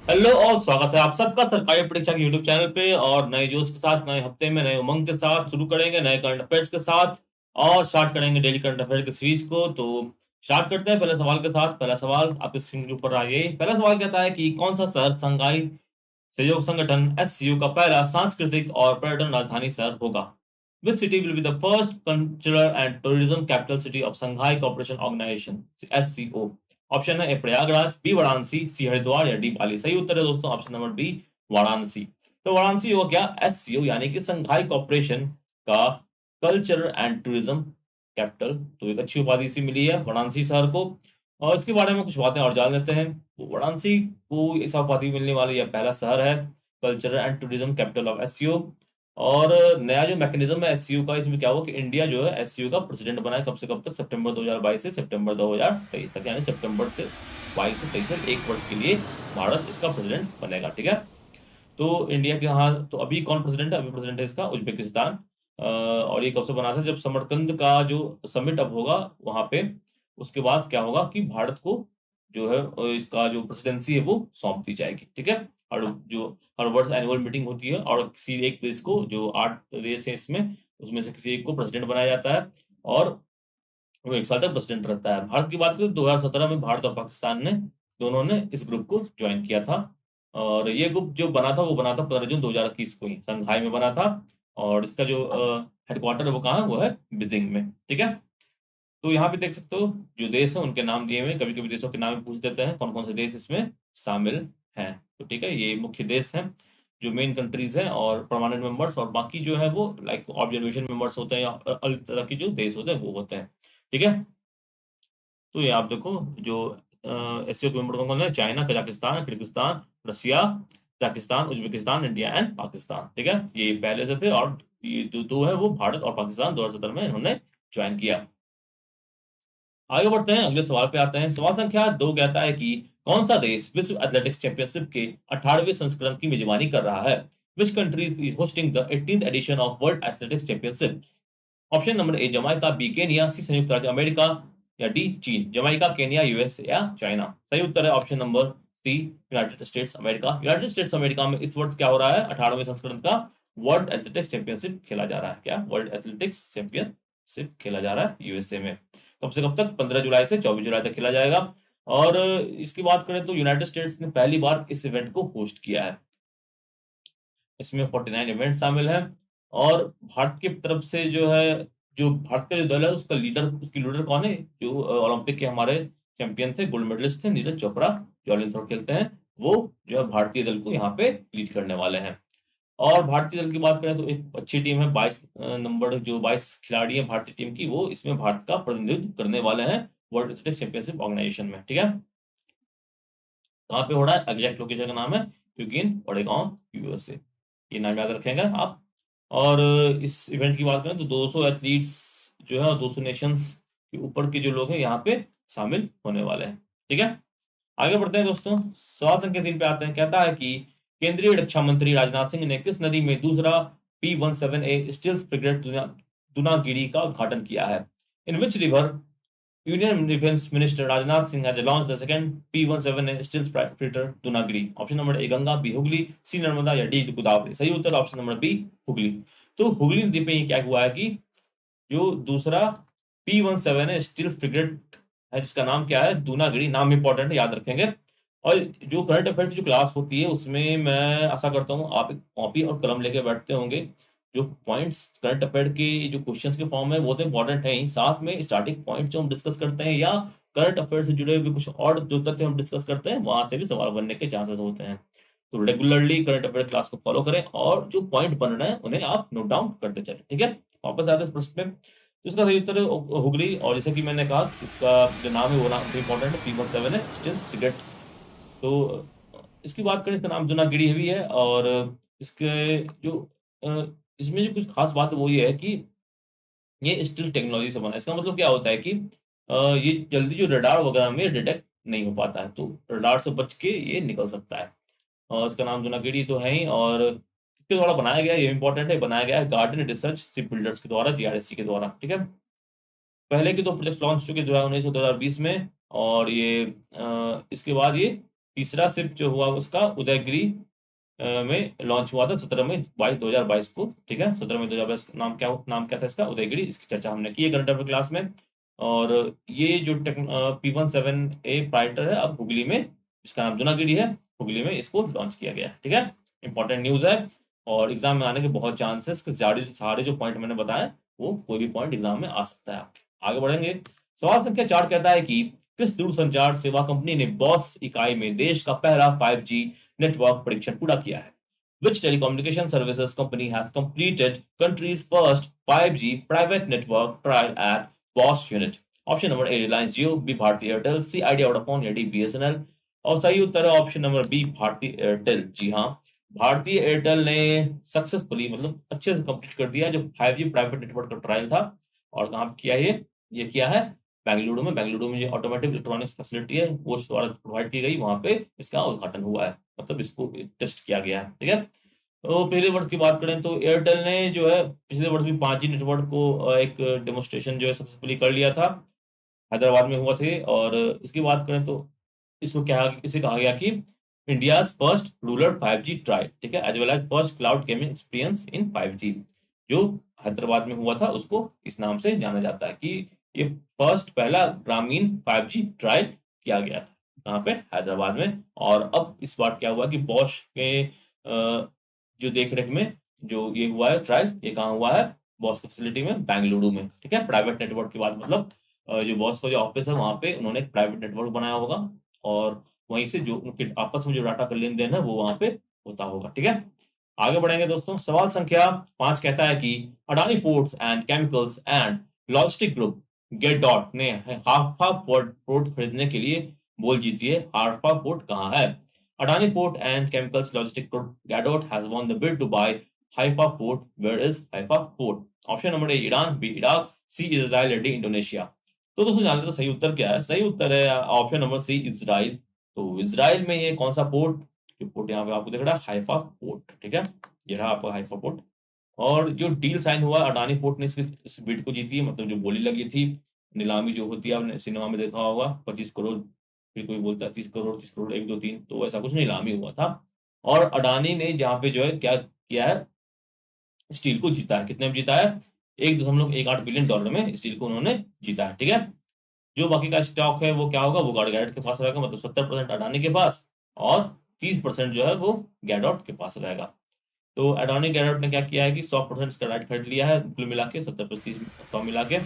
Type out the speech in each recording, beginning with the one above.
Hello और स्वागत है आप सबका सरकारी परीक्षा के यूट्यूब चैनल पे। और नए जोश के साथ, नए हफ्ते में, नए उमंग के साथ शुरू करेंगे नए करंट अफेयर्स के साथ। और स्टार्ट करेंगे डेली करंट अफेयर की सीरीज को। तो स्टार्ट करते हैं पहले सवाल के साथ। पहला सवाल आपके स्क्रीन के ऊपर आइए। पहला सवाल कहता है कि कौन सा शहर संघाई सहयोग संगठन एससीओ का पहला सांस्कृतिक और पर्यटन राजधानी शहर होगा? Which city will be the first cultural and tourism capital city of Shanghai Cooperation Organization (SCO)? Option है ए प्रयागराज, बी वाराणसी, सी हरिद्वार या डी पाली। सही उत्तर है दोस्तों ऑप्शन नंबर बी, वाराणसी। तो वाराणसी हो क्या एससीओ यानी कि संघाई कॉर्पोरेशन का कल्चर एंड टूरिज्म कैपिटल। तो एक अच्छी उपाधि सी मिली है वाराणसी शहर को। और इसके बारे में कुछ बातें और जान लेते हैं। तो वाराणसी को इस उपाधि मिलने वाली यह पहला शहर है culture and tourism capital of SCO. और नया जो मैकेनिज्म है एससीओ का, इसमें क्या हुआ कि इंडिया जो है एससीओ का प्रेसिडेंट बना है। कब से कब तक? सितंबर 2022 से सितंबर 2023 तक, यानी सितंबर से 22 से 23 तक, एक वर्ष के लिए भारत इसका प्रेसिडेंट बनेगा। ठीक है। तो इंडिया के यहाँ तो अभी कौन प्रेसिडेंट है? अभी प्रेसिडेंट है इसका उज्बेकिस्तान। और ये कब से बना था? जब समरकंद का जो समिट अब होगा वहां पे, उसके बाद क्या होगा कि भारत को जो है इसका जो प्रेसिडेंसी है वो सौंप दी जाएगी। ठीक है। हर जो हर वर्ष एनुअल मीटिंग होती है और किसी एक देश को, जो 8 देश है इसमें, उसमें से किसी एक को प्रेसिडेंट बनाया जाता है और वो 1 साल तक प्रेसिडेंट रहता है। भारत की बात करें तो 2017 में भारत और पाकिस्तान ने दोनों ने इस ग्रुप को ज्वाइन किया था। और ये ग्रुप जो बना था वो बना था 15 जून 2021 को ही शंघाई में बना था। और इसका जो हेडक्वार्टर है वो कहाँ है? वो है बीजिंग में। ठीक है। तो यहाँ पे देख सकते हो जो देश है उनके नाम दिए हुए हैं। कभी कभी देशों के नाम भी पूछ देते हैं कौन कौन से देश इसमें शामिल हैं। तो ठीक है, ये मुख्य देश हैं जो मेन कंट्रीज हैं और परमानेंट मेंबर्स, और बाकी जो है वो लाइक ऑब्जर्वेशन मेंबर्स होते हैं या अलग तरह के जो देश होते हैं वो होते हैं। ठीक है। तो ये आप देखो जो एससीओ के मेंबर कौन कौन है? China, Kazakhstan, Kyrgyzstan, Russia, Tajikistan, Uzbekistan, India and Pakistan. ठीक है, ये पहले से थे। और ये जो दो है वो भारत और पाकिस्तान 2017 में इन्होंने ज्वाइन किया। आगे बढ़ते हैं, अगले सवाल पे आते हैं। सवाल संख्या 2 कहता है कि कौन सा देश विश्व एथलेटिक्स चैंपियनशिप के 18वें संस्करण की मेजबानी कर रहा है? Which country is hosting the 18th edition of world athletics championship? Option number A Jamaica, B Kenya, C संयुक्त राज्य अमेरिका या डी चीन। जमाइका, केनिया, यूएस या चाइना। सही उत्तर है option number C, United States America. United States America में इस वर्ष क्या हो रहा है? 18वें संस्करण का वर्ल्ड एथलेटिक्स चैंपियनशिप खेला जा रहा है। क्या? वर्ल्ड एथलेटिक्स चैंपियनशिप खेला जा रहा है यूएसए में। कब से कब तक? 15 जुलाई से 24 जुलाई तक खेला जाएगा। और इसकी बात करें तो यूनाइटेड स्टेट्स ने पहली बार इस इवेंट को होस्ट किया है। इसमें 49 इवेंट शामिल हैं। और भारत की तरफ से जो है, जो भारत का जो दल है उसका लीडर, उसकी लीडर कौन है? जो ओलंपिक के हमारे चैंपियन थे, गोल्ड मेडलिस्ट थे, नीरज चोपड़ा, जो ओलंपिक थ्रो खेलते हैं, वो जो है भारतीय दल को यहाँ पे लीड करने वाले हैं। और भारतीय दल की बात करें तो एक अच्छी टीम है। 22 नंबर जो 22 खिलाड़ी हैं भारतीय टीम की, वो इसमें भारत का प्रतिनिधित्व करने वाले हैं वर्ल्ड एथलेटिक्स चैंपियनशिप ऑर्गेनाइजेशन में। ठीक है। कहाँ पे हो रहा है? एग्जैक्ट लोकेशन का नाम है यूकिन ओरेगॉन, यूएसए। ये नाम याद रखेंगे आप। और इस इवेंट की बात करें तो 200 एथलीट्स जो है और 200 नेशंस के ऊपर के जो लोग हैं यहाँ पे शामिल होने वाले हैं। ठीक है। आगे बढ़ते हैं दोस्तों। सवाल संख्या 3 पे आते हैं। कहता है कि केंद्रीय रक्षा मंत्री राजनाथ सिंह ने किस नदी में दूसरा P-17A स्टील्थ फ्रिगेट दुनागिरी का उद्घाटन किया है? In which river union defence minister Rajnath Singh has launched the second P-17A stealth fighter Dunagiri? Option number A Ganga, B Hooghly, C Narmada या डी गोदावरी। सही उत्तर ऑप्शन नंबर बी, हुगली। तो हुगली नदी पे ये क्या हुआ है कि जो दूसरा P-17 है स्टील्थ फ्रिगेट है, जिसका नाम क्या है? दूनागिरी। नाम इंपॉर्टेंट है, याद रखेंगे। और जो करंट अफेयर की जो क्लास होती है उसमें मैं आशा करता हूँ आप एक कॉपी और कलम लेके बैठते होंगे। जो पॉइंट्स करंट अफेयर के जो क्वेश्चंस के फॉर्म में, वो तो इंपॉर्टेंट है ही, साथ में स्टार्टिंग पॉइंट जो हम डिस्कस करते हैं या करंट अफेयर से जुड़े हुए कुछ और जो तथ्य हम डिस्कस करते हैं, वहां से भी सवाल बनने के चांसेस होते हैं। तो रेगुलरली करंट अफेयर क्लास को फॉलो करें और जो पॉइंट बन रहे हैं उन्हें आप नोट डाउन करते चलें। ठीक है। वापस आते हैं इस प्रश्न पे। तो इसका सही उत्तर है हुगली। और जैसे कि मैंने कहा, इसका जो नाम है वो नाम इंपॉर्टेंट है, P-17 है स्टील्थ फ्रिगेट। तो इसकी बात करें, इसका नाम दुनागिरी भी है। और इसके जो इसमें जो कुछ खास बात है वो ये है कि ये स्टील टेक्नोलॉजी से बना है। इसका मतलब क्या होता है कि ये जल्दी जो रडार वगैरह में डिटेक्ट नहीं हो पाता है, तो रडार से बच के ये निकल सकता है। और इसका नाम दुनागिरी तो है ही। और किसके द्वारा बनाया गया है? ये इंपॉर्टेंट है। बनाया गया है गार्डन रिसर्च शिप बिल्डर्स के द्वारा, जीआरएससी के द्वारा। ठीक है। पहले के 2 प्रोजेक्ट लॉन्च चुके 2019 और 2020 में। और ये इसके बाद ये तीसरा शिप जो हुआ उसका उदयगिरी में लॉन्च हुआ था 17 मई 2022 को। ठीक है, 17 मई 2022। नाम क्या था इसका? उदयगिरी। इसकी चर्चा हमने की है करंट अफेयर क्लास में। और ये जो P17A फाइटर है अब हुगली में, इसका नाम जूनागिरी है, हुगली में इसको लॉन्च किया गया है। ठीक है, इंपॉर्टेंट न्यूज है और एग्जाम में आने के बहुत चांसेस, सारे जो पॉइंट मैंने बताया वो कोई भी पॉइंट एग्जाम में आ सकता है आपके। आगे बढ़ेंगे। सवाल संख्या 4 कहता है कि किस दूरसंचार सेवा कंपनी ने बॉस इकाई में देश का पहला 5G नेटवर्क परीक्षण पूरा किया है? Which telecommunication services company has completed country's first 5G private network trial at Bosch unit? Option number A Reliance Jio, B Bharti Airtel, C Idea Vodafone या डी बीएसएनएल। और सही उत्तर है option number B Bharti Airtel. जी हाँ, भारतीय एयरटेल ने सक्सेसफुली मतलब अच्छे से कंप्लीट कर दिया जो 5G प्राइवेट नेटवर्क का ट्रायल था। और कहाँ पे किया ये किया है बेंगलुरु में। बेंगलुरु में जो ऑटोमेटिक इलेक्ट्रॉनिक्स फैसिलिटी है वो द्वारा प्रोवाइड की गई, वहां पे इसका उद्घाटन हुआ है, मतलब इसको टेस्ट किया गया है। ठीक है, तो पिछले वर्ष की बात करें तो एयरटेल ने जो है पिछले वर्ष भी 5G नेटवर्क को एक डेमोन्स्ट्रेशन जो है सक्सेसफुली कर लिया था, हैदराबाद में हुआ थे। और इसकी बात करें तो इसे कहा गया कि India first rural 5G trial. ठीक है, as well as first cloud gaming experience in 5G, जो हैदराबाद में हुआ था उसको इस नाम से जाना जाता है कि ये फर्स्ट पहला ग्रामीण 5G ट्रायल किया गया था कहाँ पे? हैदराबाद में। और अब इस बार क्या हुआ कि बॉश के जो देखरेख में जो ये हुआ है ट्रायल, ये कहाँ हुआ है? बॉस की फैसिलिटी में बेंगलुरु में। ठीक है, प्राइवेट नेटवर्क की बात मतलब जो बॉस का जो ऑफिस है वहां पे उन्होंने एक प्राइवेट नेटवर्क बनाया होगा और वहीं से जो उनके आपस में जो डाटा का लेन देन है वो वहां पे होता होगा। ठीक है, आगे बढ़ेंगे दोस्तों। सवाल संख्या 5 कहता है कि Adani ports and chemicals and logistic group Gadot ने हाफा पोर्ट खरीदने के लिए बोल जीतिए। हाफा पोर्ट कहाँ है? Adani port and chemicals logistic group Gadot has won the bid to buy Haifa port. Where is Haifa port? Option number A Iran, B Iraq, C Israel, D Indonesia. तो दोस्तों जान लेते हैं सही उत्तर क्या है। सही उत्तर है ऑप्शन नंबर सी इजराइल। तो इजराइल में ये कौन सा पोर्ट? जो पोर्ट यहाँ पे आपको दिख रहा है हाइफा पोर्ट। ठीक है, ये रहा आपका हाइफा पोर्ट। और जो डील साइन हुआ अडानी पोर्ट ने इस बिड को जीती है, मतलब जो बोली लगी थी, नीलामी जो होती है आपने सिनेमा में देखा होगा 25 करोड़, फिर कोई बोलता है 30 करोड़, 30 करोड़, 1 2 3, तो ऐसा कुछ नीलामी हुआ था। और अडानी ने जहाँ पे जो है क्या किया है, स्टील को जीता है। कितने में जीता है? $1.18 बिलियन में स्टील को उन्होंने जीता है। ठीक है, जो बाकी का स्टॉक है वो क्या होगा? वो गैडोट के पास रहेगा, मतलब 70% अडानी के पास और 30% जो है वो गैडोट के पास रहेगा। तो अडानी गैडोट ने क्या किया है कि 100% इसका राइट खरीद लिया है, कुल मिला के 70 100 मिला के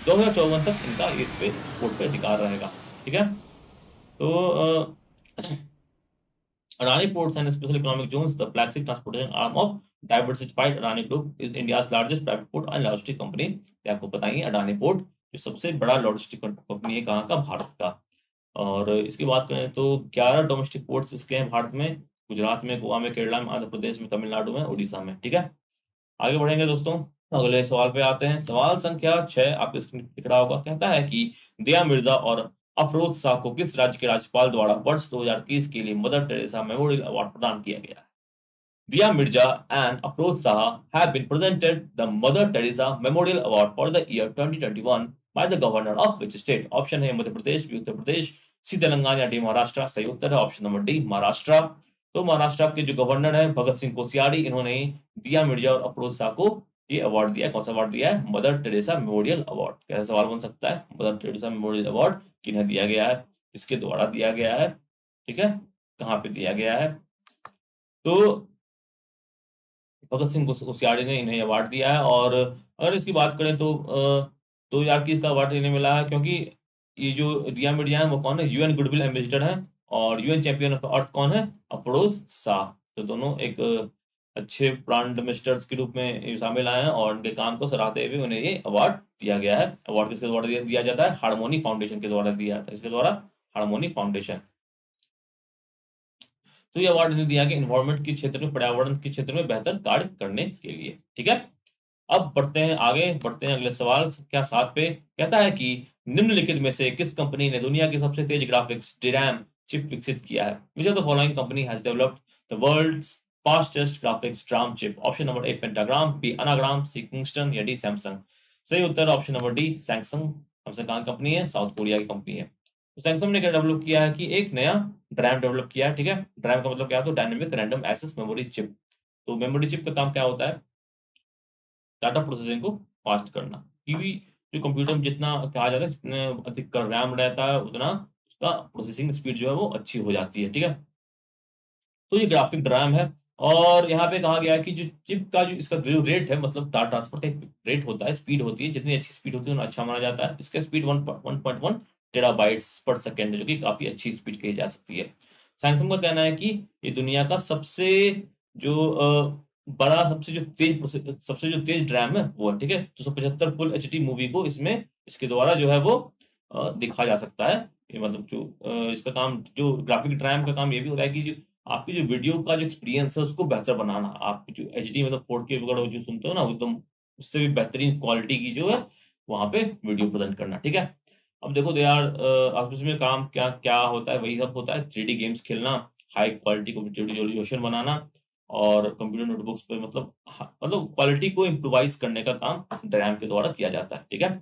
2054 तक इनका इस पे कोर्ट पे अधिकार रहेगा। ठीक है, तो Adani Ports and Special Economic Zones, the flagship transportation arm of diversified Adani Group, is India's largest private port and logistic company। ये आपको बताएंगे अडानी पोर्ट जो सबसे बड़ा लॉजिस्टिक कंपनी है कहाँ का? भारत का। और इसकी बात करें तो 11 डोमेस्टिक पोर्ट्स इसके हैं भारत में, गुजरात में, गोवा में, केरला में, आंध्र प्रदेश में, तमिलनाडु में, उड़ीसा में। ठीक है, आगे बढ़ेंगे दोस्तों। अगले सवाल पे आते हैं। सवाल संख्या 6 आपके स्क्रीन पर दिख रहा होगा। कहता है कि दिया मिर्जा और अफरोज शाह को किस राज्य के राज्यपाल द्वारा वर्ष 2021 के लिए मदर टेरेसा मेमोरियल अवार्ड प्रदान किया गया है? Dia Mirza and Afroz Shah have been presented the Mother Teresa Memorial Award for the year 2021 by the governor of which state? Option है मध्य प्रदेश, बी उत्तर प्रदेश, सी तेलंगाना या डी महाराष्ट्र। सही उत्तर है ऑप्शन नंबर डी महाराष्ट्र। तो महाराष्ट्र के जो गवर्नर है भगत सिंह कोश्यारी, इन्होंने दिया मिर्जा और अफरोज शाह को ये अवार्ड दिया है। कौन सा अवार्ड दिया है? Mother Teresa memorial award. कैसा सवाल बन सकता है? मदर टेरेसा मेमोरियल अवार्ड किन्हें दिया गया है, किसके द्वारा दिया गया है? ठीक है, कहाँ पे दिया गया है? तो भगत सिंह कोश्यारी ने इन्हें अवार्ड दिया है। और अगर इसकी बात करें तो 2021 का अवार्ड इन्हें मिला है क्योंकि ये जो दिया मिर्जा है वो कौन है? यूएन गुडविल एम्बेसडर है। और यूएन चैंपियन ऑफ अर्थ कौन है? अफरोज शाह। तो दोनों एक अच्छे प्रांड मिनिस्टर्स के रूप में ये शामिल आए हैं और उनके काम को सराहते हुए उन्हें ये अवार्ड दिया गया है। अवार्ड किसके द्वारा दिया जाता है? हार्मोनी फाउंडेशन के द्वारा दिया जाता है। इसके द्वारा हार्मोनी फाउंडेशन। तो ये अवार्ड इन्हें दिया गया इन्वायरमेंट के क्षेत्र में, पर्यावरण के क्षेत्र में बेहतर कार्य करने के लिए। ठीक है, अब बढ़ते हैं आगे, बढ़ते हैं अगले सवाल क्या 7 पे। कहता है कि निम्नलिखित में से किस कंपनी ने दुनिया की सबसे तेज ग्राफिक्स DRAM चिप विकसित किया है? Which of the following company has developed the world's fastest graphics DRAM chip? Option number A Pentagram, B Anagram, C Kingston या डी सैमसंग। सही उत्तर option number D Samsung. Samsung कहाँ की company है? South Korea की company है। तो Samsung ने क्या डेवलप किया है कि एक नया ड्रैम डेवलप किया है, ठीक है। ड्रैम का मतलब क्या होता है? Dynamic random access memory chip. तो मेमोरी चिप का काम क्या होता है? डाटा प्रोसेसिंग को फास्ट करना, क्योंकि जो कंप्यूटर में जितना कहा जाता है जितने अधिक का रैम रहता है उतना उसका प्रोसेसिंग स्पीड जो है वो अच्छी हो जाती है, ठीक है। तो ये ग्राफिक रैम है। और यहाँ पे कहा गया है कि जो चिप का जो इसका जो रेट है, मतलब डाटा ट्रांसफर का एक रेट होता है, स्पीड होती है, जितनी अच्छी स्पीड होती है उतना अच्छा माना जाता है। इसका स्पीड 1.1 टेराबाइट्स पर सेकंड है, जो कि काफी अच्छी स्पीड कही जा सकती है। सैमसंग का कहना है कि ये दुनिया का सबसे जो बड़ा सबसे जो तेज रैम है वो है, ठीक है। 275 फुल एचडी मूवी को इसमें इसके द्वारा जो है वो दिखा जा सकता है। ये मतलब जो इसका काम, जो ग्राफिक रैम का काम ये भी होता है कि जो आपकी जो वीडियो का जो एक्सपीरियंस है उसको बेहतर बनाना। आप जो एचडी मतलब 4K वगैरह जो सुनते हो ना, एकदम उससे भी बेहतरीन क्वालिटी की जो है वहाँ पे वीडियो प्रेज़ेंट करना, ठीक है। अब देखो यार, अब इसमें काम क्या-क्या होता है, वही सब होता है। 3D गेम्स खेलना, हाई क्वालिटी को रिज़ॉल्यूशन बनाना और कंप्यूटर नोटबुक्स पे मतलब क्वालिटी को इम्प्रोवाइज़ करने का काम रैम के द्वारा किया जाता है, ठीक है।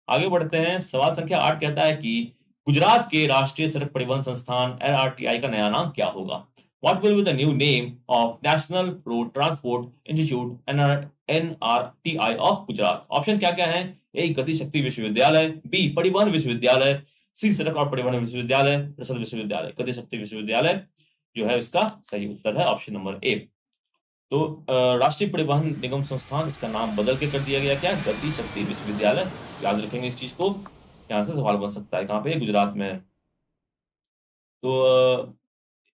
आगे बढ़ते हैं। सवाल संख्या 8 कहता है कि गुजरात के राष्ट्रीय सड़क परिवहन संस्थान एनआरटीआई का नया नाम क्या होगा? What will be the new name of national road transport institute NRTI of Gujarat? Option क्या-क्या हैं? ए गति शक्ति विश्वविद्यालय, बी परिवहन विश्वविद्यालय, सी सड़क और परिवहन विश्वविद्यालय, रसद विश्वविद्यालय। गति शक्ति विश्वविद्यालय जो है इसका सही उत्तर है ऑप्शन नंबर ए। तो राष्ट्रीय परिवहन निगम संस्थान, इसका नाम बदल के कर दिया गया क्या? गति शक्ति विश्वविद्यालय। याद रखेंगे इस चीज को, यहाँ से सवाल बन सकता है। कहाँ पे? गुजरात में है। तो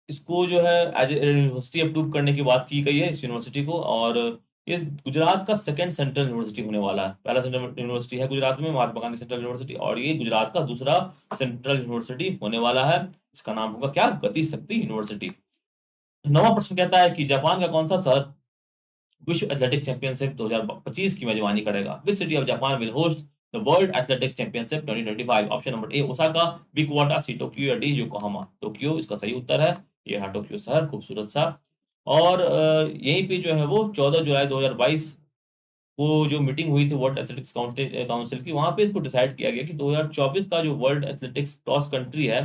इसको जो है एज ए यूनिवर्सिटी अप्रूव करने की बात की गई है इस यूनिवर्सिटी को। और ये गुजरात का सेकंड सेंट्रल यूनिवर्सिटी होने वाला है। पहला सेंट्रल यूनिवर्सिटी है गुजरात में, महात्मा गांधी सेंट्रल यूनिवर्सिटी, और ये गुजरात का दूसरा सेंट्रल यूनिवर्सिटी होने वाला है। इसका नाम होगा क्या? गति शक्ति यूनिवर्सिटी। नौवां प्रश्न कहता है कि जापान का कौन सा शहर विश्व एथलेटिक चैंपियनशिप 2025 की मेजबानी करेगा? Which city of Japan will host the world athletic championship 2025? Option number A Osaka, B Kyoto, C Tokyo या डी योकोहामा। टोक्यो इसका सही उत्तर है। ये रहा टोक्यो शहर, खूबसूरत सा। और यहीं पे जो है वो 14 जुलाई 2022 को जो मीटिंग हुई थी वर्ल्ड एथलेटिक्स काउंसिल की, वहां पे इसको डिसाइड किया गया कि 2024 का जो वर्ल्ड एथलेटिक्स क्रॉस कंट्री है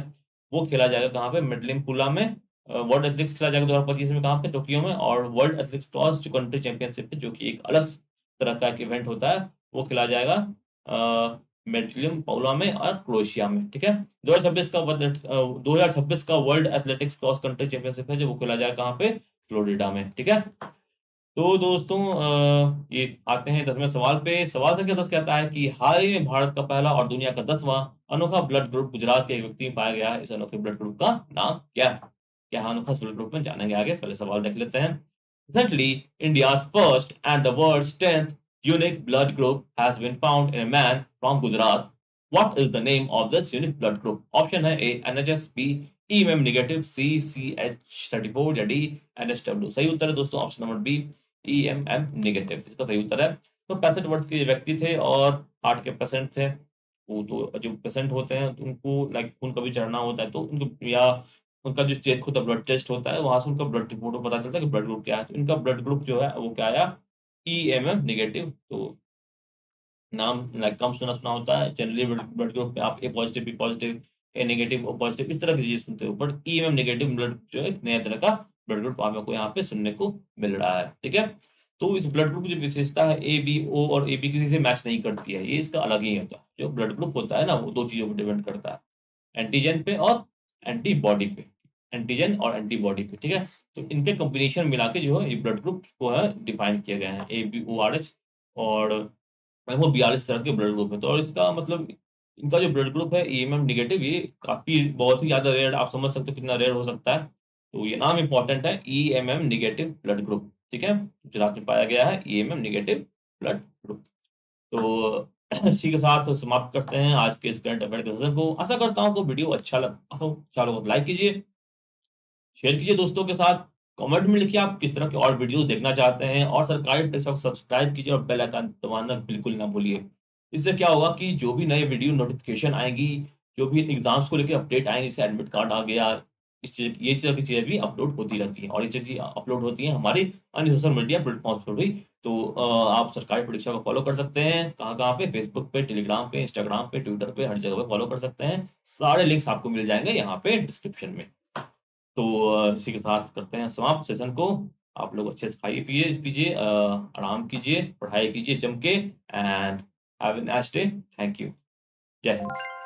वो खेला जाएगा कहाँ पे? मेडलिनपुला में। वर्ल्ड एथलेटिक्स खेला जाएगा 2025 में कहाँ पे? टोक्यो में। और वर्ल्ड एथलेटिक्स क्रॉस जो कंट्री चैंपियनशिप है, जो कि एक अलग तरह का एक इवेंट होता है, वो खेला जाएगा मेडलिनपुला में और क्रोएशिया में, ठीक है। 2026 का world athletics cross country championship है जो वो खेला जाएगा कहाँ पे? फ्लोरिडा में, ठीक है। तो दोस्तों, ये आते हैं 10वें सवाल पे। सवाल संख्या 10 कहता है कि हाल ही में भारत का पहला और दुनिया का 10वां अनोखा ब्लड ग्रुप गुजरात के एक व्यक्ति में पाया गया है। इस अनोखे ब्लड ग्रुप का नाम क्या है? क्या है अनोखा ब्लड ग्रुप में? जानेंगे आगे, पहले सवाल देख लेते हैं। Recently, India's first and the world's 10th unique blood group has been found in a man from Gujarat. What is the name of this unique blood group? Option है A NHS, B EMM negative, C CH34 या D NSW। सही उत्तर है दोस्तों option number B EMM negative, इसका सही उत्तर है। तो 65 वर्ष के व्यक्ति थे और हार्ट के पेशेंट थे। वो तो जो पेशेंट होते हैं तो उनको लाइक खून कभी चढ़ना होता है तो उनको, या उनका जो चेक होता है, ब्लड टेस्ट होता है, वहां से उनका ब्लड रिपोर्ट में पता चलता है कि ब्लड ग्रुप क्या है। तो इनका ब्लड ग्रुप जो है वो क्या आया? EMM negative. तो नाम लाइक कम सुना सुना होता है जनरली। ब्लड ग्रुप में आप ए पॉजिटिव, बी पॉजिटिव, ए नेगेटिव, ओ पॉजिटिव, इस तरह की चीजें सुनते हो। बट ईएमएम नेगेटिव ब्लड जो है एक नया तरह का ब्लड ग्रुप आपको यहाँ पे सुनने को मिल रहा है, ठीक है। तो इस ब्लड ग्रुप की जो विशेषता है, ए बी ओ और ए बी किसी से मैच नहीं करती है, ये इसका अलग ही होता है। जो ब्लड ग्रुप होता है ना, वो दो चीजों पर डिपेंड करता है, एंटीजन पे और एंटीबॉडी पे। एंटीजन और एंटीबॉडी पे, ठीक है। तो इनके कॉम्बिनेशन मिला के जो है ये ब्लड ग्रुप को है डिफाइन किया गया है, A B O R H. और वो 42 तरह के ब्लड ग्रुप है। तो और इसका मतलब इनका जो ब्लड ग्रुप है ईएमएम नेगेटिव, ये काफ़ी बहुत ही ज़्यादा रेयर, आप समझ सकते हो कितना रेयर हो सकता है। तो ये नाम इम्पोर्टेंट है, ईएमएम नेगेटिव ब्लड ग्रुप, ठीक है। गुजरात में पाया गया है ईएमएम नेगेटिव ब्लड ग्रुप। तो इसी के साथ समाप्त करते हैं आज के इस करंट अफेयर के सेशन को। आशा करता हूँ कि वीडियो अच्छा लगा हो। चलो लाइक कीजिए, शेयर कीजिए दोस्तों के साथ। कमेंट में लिखिए आप किस तरह के और वीडियोस देखना चाहते हैं, और सरकारी टेक्स्ट को सब्सक्राइब कीजिए और बेल आइकन दबाना बिल्कुल ना भूलिए। इससे क्या होगा कि जो भी नए वीडियो नोटिफिकेशन आएंगी, जो भी एग्जाम्स को लेकर अपडेट आएंगे, जैसे एडमिट कार्ड आ गया, ये तरह की चीज़ें भी अपलोड होती रहती हैं और ये चीज़ें अपलोड होती हैं हमारी अन्य सोशल मीडिया प्लेटफ़ॉर्म्स पर भी। तो आप सरकारी परीक्षा को फ़ॉलो कर सकते हैं। कहाँ-कहाँ पे? फ़ेसबुक पे, टेलीग्राम पे, इंस्टाग्राम पे, ट्विटर पे, हर जगह पे फ़ॉलो कर सकते हैं। सारे लिंक्स आपको मिल जाएँगे यहाँ पे डिस्क्रिप्शन में। तो इसी के साथ करते हैं समाप्त सेशन को। आप लोग अच्छे से खाइए-पिए पीजिए आराम कीजिए, पढ़ाई कीजिए जम के and have a nice day. Thank you. जय हिंद।